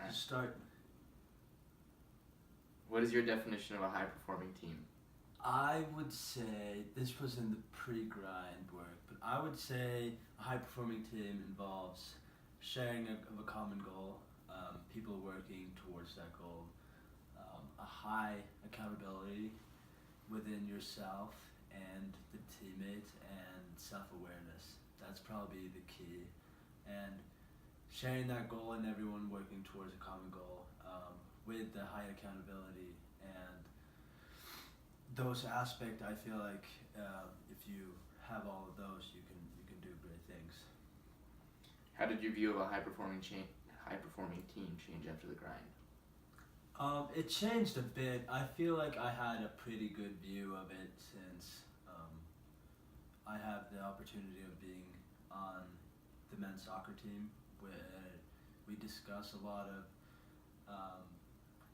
Just start. What is your definition of a high-performing team? I would say this was in the pre-grind work, but I would say a high-performing team involves sharing of a common goal, people working towards that goal, a high accountability within yourself and the teammates, and self-awareness. That's probably the key. And sharing that goal and everyone working towards a common goal, with the high accountability and those aspects, I feel like if you have all of those, you can do great things. How did your view of a high-performing team change after the grind? It changed a bit. I feel like I had a pretty good view of it since I have the opportunity of being on the men's soccer team, where we discuss a lot of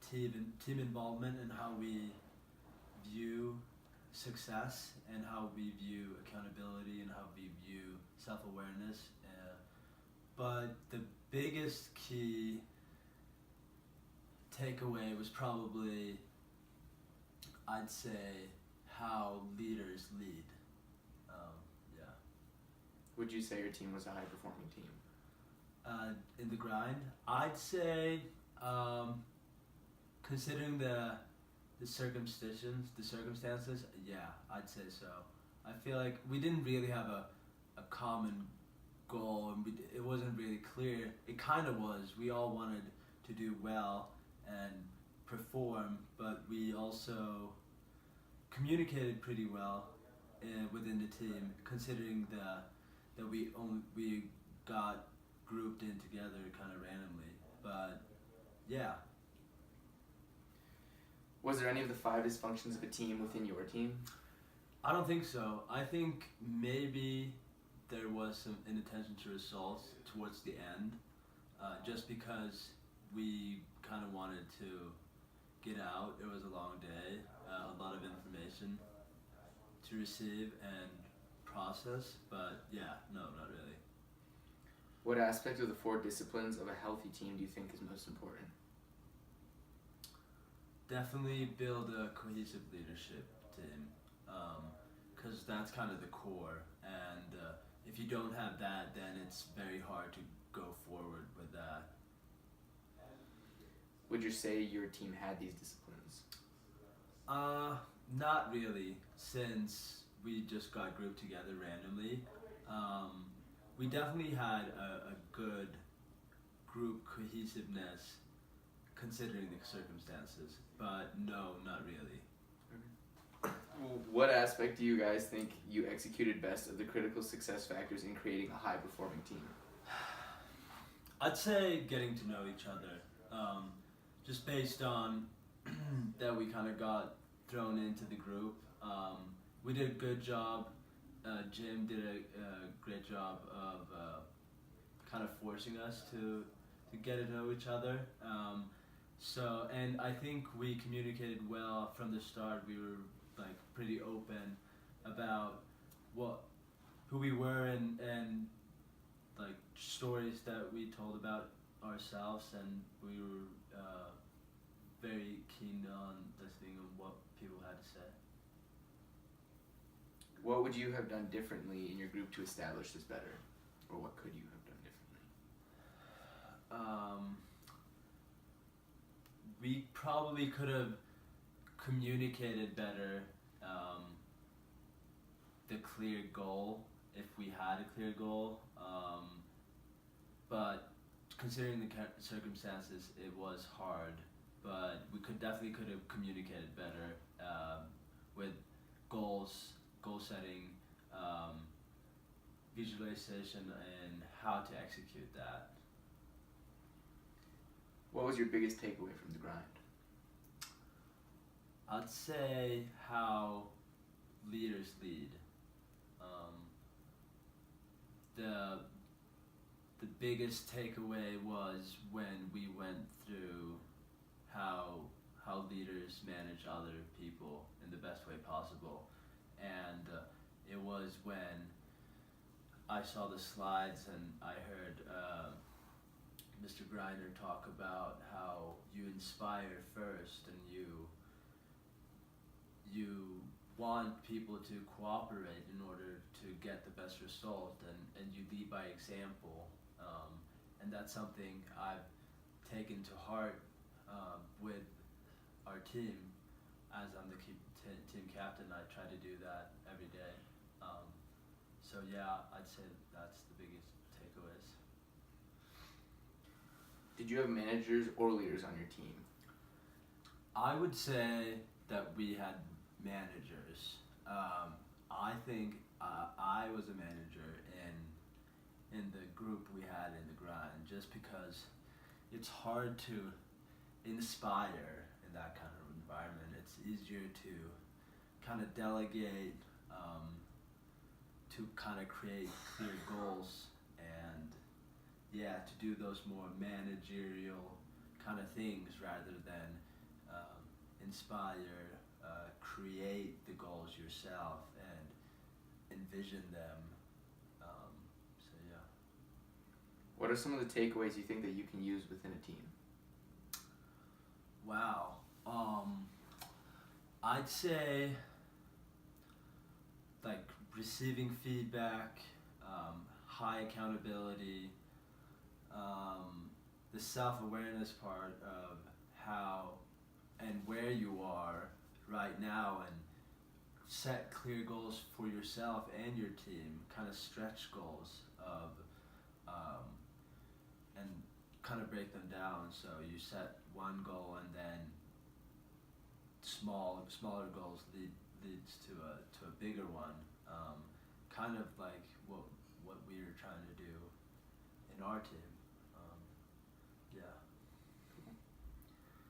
team involvement and how we view success and how we view accountability and how we view self-awareness. But the biggest key takeaway was probably, I'd say, how leaders lead. Yeah. Would you say your team was a high-performing team? In the grind, I'd say, considering the circumstances, yeah, I'd say so. I feel like we didn't really have a common goal, and it wasn't really clear. It kind of was. We all wanted to do well and perform, but we also communicated pretty well within the team, considering that we got grouped in together kind of randomly. But yeah. Was there any of the 5 dysfunctions of a team within your team? I don't think so. I think maybe there was some inattention to results towards the end, just because we kind of wanted to get out. It was a long day, a lot of information to receive and process, but yeah, no, not really. What aspect of the 4 disciplines of a healthy team do you think is most important? Definitely build a cohesive leadership team, because that's kind of the core, and if you don't have that, then it's very hard to go forward with that. Would you say your team had these disciplines? Not really, since we just got grouped together randomly. We definitely had a good group cohesiveness considering the circumstances, but no, not really. What aspect do you guys think you executed best of the critical success factors in creating a high-performing team? I'd say getting to know each other, just based on that we kind of got thrown into the group. We did a good job. Jim did a great job of kind of forcing us to get to know each other. And I think we communicated well from the start. We were like pretty open about who we were, and like stories that we told about ourselves, and we were very keen on listening on what people had to say. What would you have done differently in your group to establish this better? Or what could you have done differently? We probably could have communicated better the clear goal, if we had a clear goal. But considering the circumstances, it was hard. But we definitely could have communicated better with goals, goal setting, visualization, and how to execute that. What was your biggest takeaway from the grind? I'd say how leaders lead. The biggest takeaway was when we went through how leaders manage other people in the best way possible, and it was when I saw the slides and I heard Mr. Griner talk about how you inspire first and you want people to cooperate in order to get the best result, and you lead by example, and that's something I've taken to heart with our team. As I'm the team captain, I try to do that every day. So yeah, I'd say that's the biggest takeaways. Did you have managers or leaders on your team? I would say that we had managers. I think I was a manager in the group we had in the grind, just because it's hard to inspire in that kind of environment. It's easier to kind of delegate, to kind of create clear goals, and yeah, to do those more managerial kind of things rather than inspire, create the goals yourself and envision them. So yeah. What are some of the takeaways you think that you can use within a team? Wow. I'd say like receiving feedback, high accountability, the self-awareness part of how and where you are right now, and set clear goals for yourself and your team, kind of stretch goals of, and kind of break them down. So you set one goal and then smaller goals leads to a bigger one. Kind of like what we were trying to do in our team. Yeah.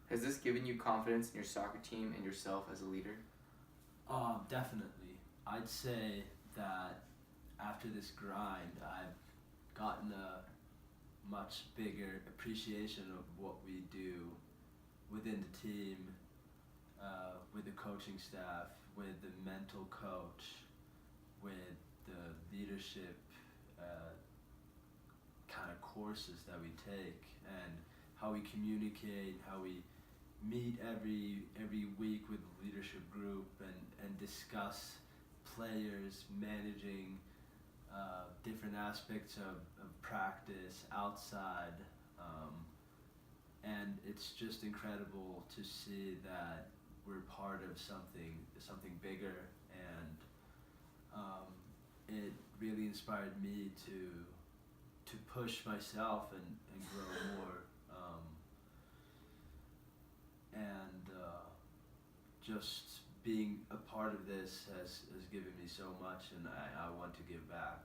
Has this given you confidence in your soccer team and yourself as a leader? Definitely. I'd say that after this grind, I've gotten a much bigger appreciation of what we do within the team, with the coaching staff, with the mental coach, with the leadership kind of courses that we take, and how we communicate, how we meet every week with the leadership group and discuss players, managing different aspects of practice outside, and it's just incredible to see that we're part of something bigger, and it really inspired me to push myself and grow more. And just being a part of this has given me so much, and I want to give back.